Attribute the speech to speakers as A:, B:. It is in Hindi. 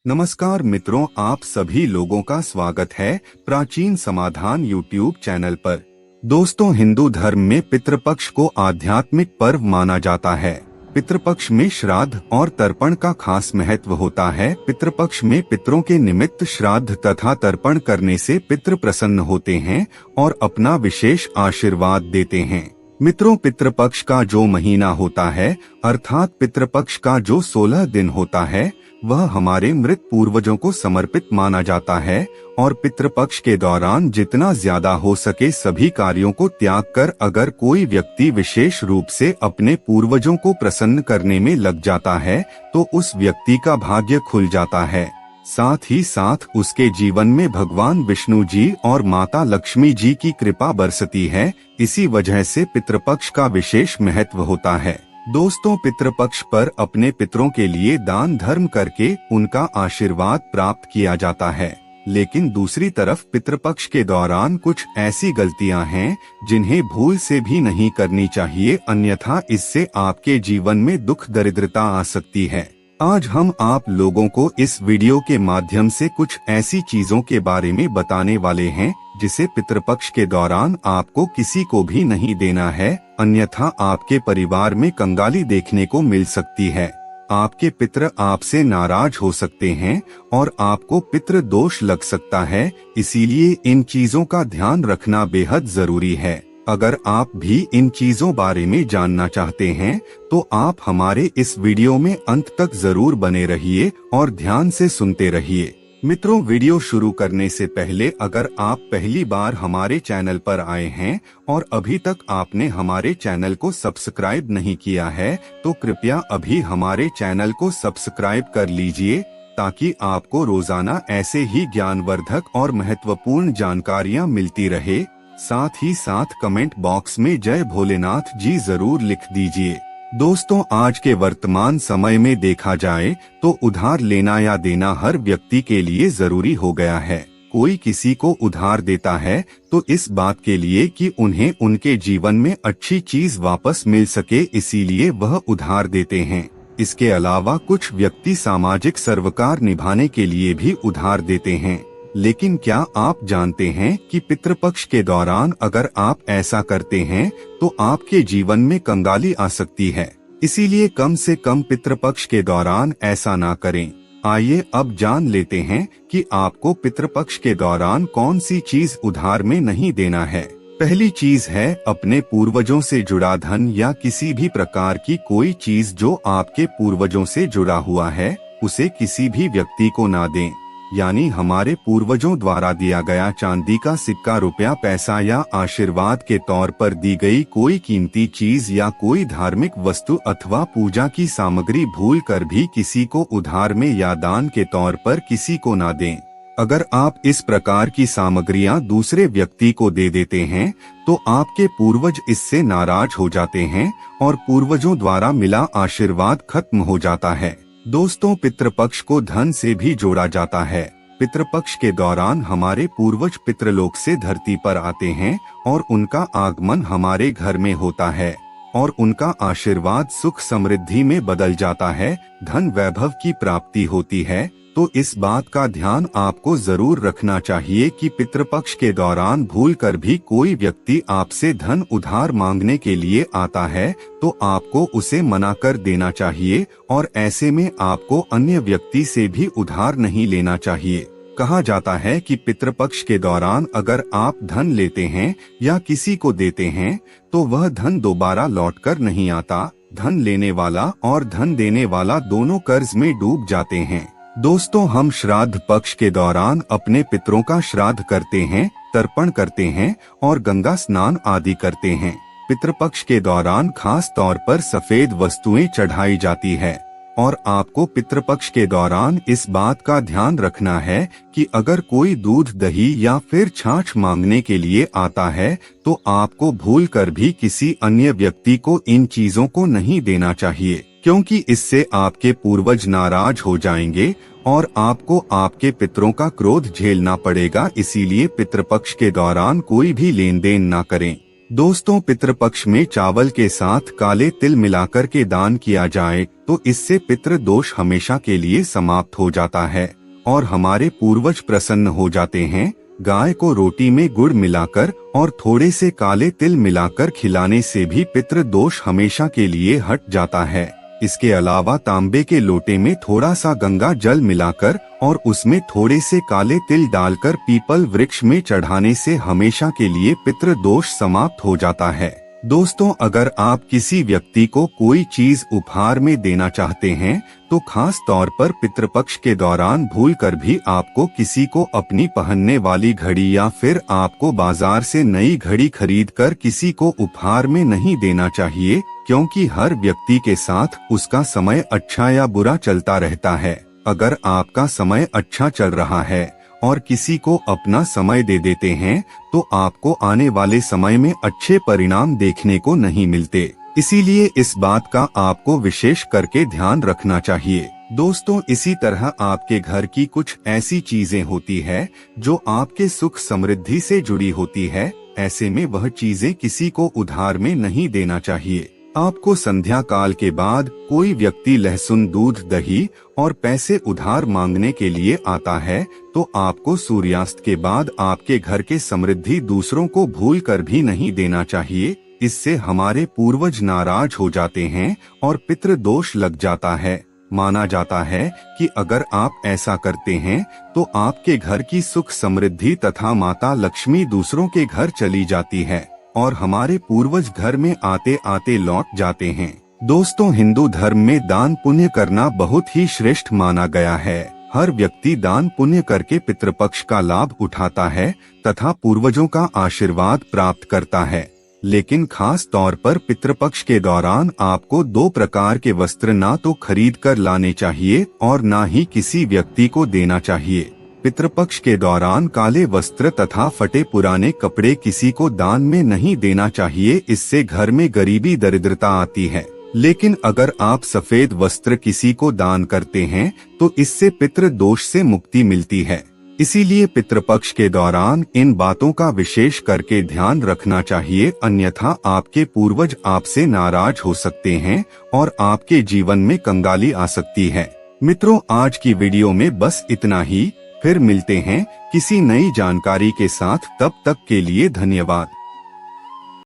A: नमस्कार मित्रों, आप सभी लोगों का स्वागत है प्राचीन समाधान यूट्यूब चैनल पर। दोस्तों, हिंदू धर्म में पितृपक्ष को आध्यात्मिक पर्व माना जाता है। पितृपक्ष में श्राद्ध और तर्पण का खास महत्व होता है। पितृपक्ष में पितरों के निमित्त श्राद्ध तथा तर्पण करने से पितृ प्रसन्न होते हैं और अपना विशेष आशीर्वाद देते हैं। मित्रों, पितृपक्ष का जो महीना होता है अर्थात पितृपक्ष का जो 16 दिन होता है वह हमारे मृत पूर्वजों को समर्पित माना जाता है और पितृपक्ष के दौरान जितना ज्यादा हो सके सभी कार्यों को त्याग कर अगर कोई व्यक्ति विशेष रूप से अपने पूर्वजों को प्रसन्न करने में लग जाता है तो उस व्यक्ति का भाग्य खुल जाता है। साथ ही साथ उसके जीवन में भगवान विष्णु जी और माता लक्ष्मी जी की कृपा बरसती है। इसी वजह से पितृपक्ष का विशेष महत्व होता है। दोस्तों, पितृपक्ष पर अपने पितरों के लिए दान धर्म करके उनका आशीर्वाद प्राप्त किया जाता है। लेकिन दूसरी तरफ पितृपक्ष के दौरान कुछ ऐसी गलतियां हैं जिन्हें भूल से भी नहीं करनी चाहिए, अन्यथा इससे आपके जीवन में दुख दरिद्रता आ सकती है। आज हम आप लोगों को इस वीडियो के माध्यम से कुछ ऐसी चीजों के बारे में बताने वाले हैं जिसे पितृपक्ष के दौरान आपको किसी को भी नहीं देना है, अन्यथा आपके परिवार में कंगाली देखने को मिल सकती है। आपके पितृ आपसे नाराज हो सकते हैं और आपको पितृ दोष लग सकता है, इसीलिए इन चीजों का ध्यान रखना बेहद जरूरी है। अगर आप भी इन चीजों बारे में जानना चाहते हैं तो आप हमारे इस वीडियो में अंत तक जरूर बने रहिए और ध्यान से सुनते रहिए। मित्रों, वीडियो शुरू करने से पहले अगर आप पहली बार हमारे चैनल पर आए हैं और अभी तक आपने हमारे चैनल को सब्सक्राइब नहीं किया है तो कृपया अभी हमारे चैनल को सब्सक्राइब कर लीजिए ताकि आपको रोजाना ऐसे ही ज्ञानवर्धक और महत्वपूर्ण जानकारियां मिलती रहे। साथ ही साथ कमेंट बॉक्स में जय भोलेनाथ जी जरूर लिख दीजिए। दोस्तों, आज के वर्तमान समय में देखा जाए तो उधार लेना या देना हर व्यक्ति के लिए जरूरी हो गया है। कोई किसी को उधार देता है तो इस बात के लिए कि उन्हें उनके जीवन में अच्छी चीज वापस मिल सके, इसीलिए वह उधार देते हैं। इसके अलावा कुछ व्यक्ति सामाजिक सरोकार निभाने के लिए भी उधार देते हैं। लेकिन क्या आप जानते हैं कि पितृपक्ष के दौरान अगर आप ऐसा करते हैं तो आपके जीवन में कंगाली आ सकती है, इसीलिए कम से कम पितृपक्ष के दौरान ऐसा ना करें। आइए अब जान लेते हैं कि आपको पितृपक्ष के दौरान कौन सी चीज उधार में नहीं देना है। पहली चीज है अपने पूर्वजों से जुड़ा धन या किसी भी प्रकार की कोई चीज जो आपके पूर्वजों से जुड़ा हुआ है उसे किसी भी व्यक्ति को ना दें। यानी हमारे पूर्वजों द्वारा दिया गया चांदी का सिक्का, रुपया, पैसा या आशीर्वाद के तौर पर दी गई कोई कीमती चीज या कोई धार्मिक वस्तु अथवा पूजा की सामग्री भूल कर भी किसी को उधार में या दान के तौर पर किसी को ना दें। अगर आप इस प्रकार की सामग्रियां दूसरे व्यक्ति को दे देते हैं तो आपके पूर्वज इससे नाराज हो जाते हैं और पूर्वजों द्वारा मिला आशीर्वाद खत्म हो जाता है। दोस्तों, पितृपक्ष को धन से भी जोड़ा जाता है। पितृपक्ष के दौरान हमारे पूर्वज पितृलोक से धरती पर आते हैं और उनका आगमन हमारे घर में होता है और उनका आशीर्वाद सुख समृद्धि में बदल जाता है, धन वैभव की प्राप्ति होती है। तो इस बात का ध्यान आपको जरूर रखना चाहिए कि पितृपक्ष के दौरान भूल कर भी कोई व्यक्ति आपसे धन उधार मांगने के लिए आता है तो आपको उसे मना कर देना चाहिए और ऐसे में आपको अन्य व्यक्ति से भी उधार नहीं लेना चाहिए। कहा जाता है कि पितृपक्ष के दौरान अगर आप धन लेते हैं या किसी को देते हैं तो वह धन दोबारा लौटकर नहीं आता। धन लेने वाला और धन देने वाला दोनों कर्ज में डूब जाते हैं। दोस्तों, हम श्राद्ध पक्ष के दौरान अपने पितरों का श्राद्ध करते हैं, तर्पण करते हैं और गंगा स्नान आदि करते हैं। पितृपक्ष के दौरान खास तौर पर सफेद वस्तुएं चढ़ाई जाती है और आपको पितृपक्ष के दौरान इस बात का ध्यान रखना है कि अगर कोई दूध, दही या फिर छाछ मांगने के लिए आता है तो आपको भूल कर भी किसी अन्य व्यक्ति को इन चीजों को नहीं देना चाहिए, क्योंकि इससे आपके पूर्वज नाराज हो जाएंगे और आपको आपके पितरों का क्रोध झेलना पड़ेगा। इसीलिए पितृपक्ष के दौरान कोई भी लेन देन ना करें। दोस्तों, पितृपक्ष में चावल के साथ काले तिल मिलाकर के दान किया जाए तो इससे पितृ दोष हमेशा के लिए समाप्त हो जाता है और हमारे पूर्वज प्रसन्न हो जाते हैं। गाय को रोटी में गुड़ मिलाकर और थोड़े से काले तिल मिलाकर खिलाने से भी पितृ दोष हमेशा के लिए हट जाता है। इसके अलावा तांबे के लोटे में थोड़ा सा गंगा जल मिलाकर और उसमें थोड़े से काले तिल डालकर पीपल वृक्ष में चढ़ाने से हमेशा के लिए पितृ दोष समाप्त हो जाता है। दोस्तों, अगर आप किसी व्यक्ति को कोई चीज उपहार में देना चाहते हैं तो खास तौर पर पितृपक्ष के दौरान भूलकर भी आपको किसी को अपनी पहनने वाली घड़ी या फिर आपको बाजार से नई घड़ी खरीदकर किसी को उपहार में नहीं देना चाहिए, क्योंकि हर व्यक्ति के साथ उसका समय अच्छा या बुरा चलता रहता है। अगर आपका समय अच्छा चल रहा है और किसी को अपना समय दे देते हैं तो आपको आने वाले समय में अच्छे परिणाम देखने को नहीं मिलते। इसीलिए इस बात का आपको विशेष करके ध्यान रखना चाहिए। दोस्तों, इसी तरह आपके घर की कुछ ऐसी चीजें होती है जो आपके सुख समृद्धि से जुड़ी होती है। ऐसे में वह चीजें किसी को उधार में नहीं देना चाहिए। आपको संध्या काल के बाद कोई व्यक्ति लहसुन, दूध, दही और पैसे उधार मांगने के लिए आता है तो आपको सूर्यास्त के बाद आपके घर के समृद्धि दूसरों को भूल कर भी नहीं देना चाहिए। इससे हमारे पूर्वज नाराज हो जाते हैं और पितृ दोष लग जाता है। माना जाता है कि अगर आप ऐसा करते हैं तो आपके घर की सुख समृद्धि तथा माता लक्ष्मी दूसरों के घर चली जाती है और हमारे पूर्वज घर में आते आते लौट जाते हैं। दोस्तों, हिंदू धर्म में दान पुण्य करना बहुत ही श्रेष्ठ माना गया है। हर व्यक्ति दान पुण्य करके पितृपक्ष का लाभ उठाता है तथा पूर्वजों का आशीर्वाद प्राप्त करता है। लेकिन खास तौर पर पितृपक्ष के दौरान आपको 2 प्रकार के वस्त्र ना तो खरीद कर लाने चाहिए और ना ही किसी व्यक्ति को देना चाहिए। पितृपक्ष के दौरान काले वस्त्र तथा फटे पुराने कपड़े किसी को दान में नहीं देना चाहिए, इससे घर में गरीबी दरिद्रता आती है। लेकिन अगर आप सफेद वस्त्र किसी को दान करते हैं तो इससे पितृ दोष से मुक्ति मिलती है। इसीलिए पितृपक्ष के दौरान इन बातों का विशेष करके ध्यान रखना चाहिए, अन्यथा आपके पूर्वज आपसे नाराज हो सकते हैं और आपके जीवन में कंगाली आ सकती है। मित्रों, आज की वीडियो में बस इतना ही। फिर मिलते हैं किसी नई जानकारी के साथ, तब तक के लिए धन्यवाद।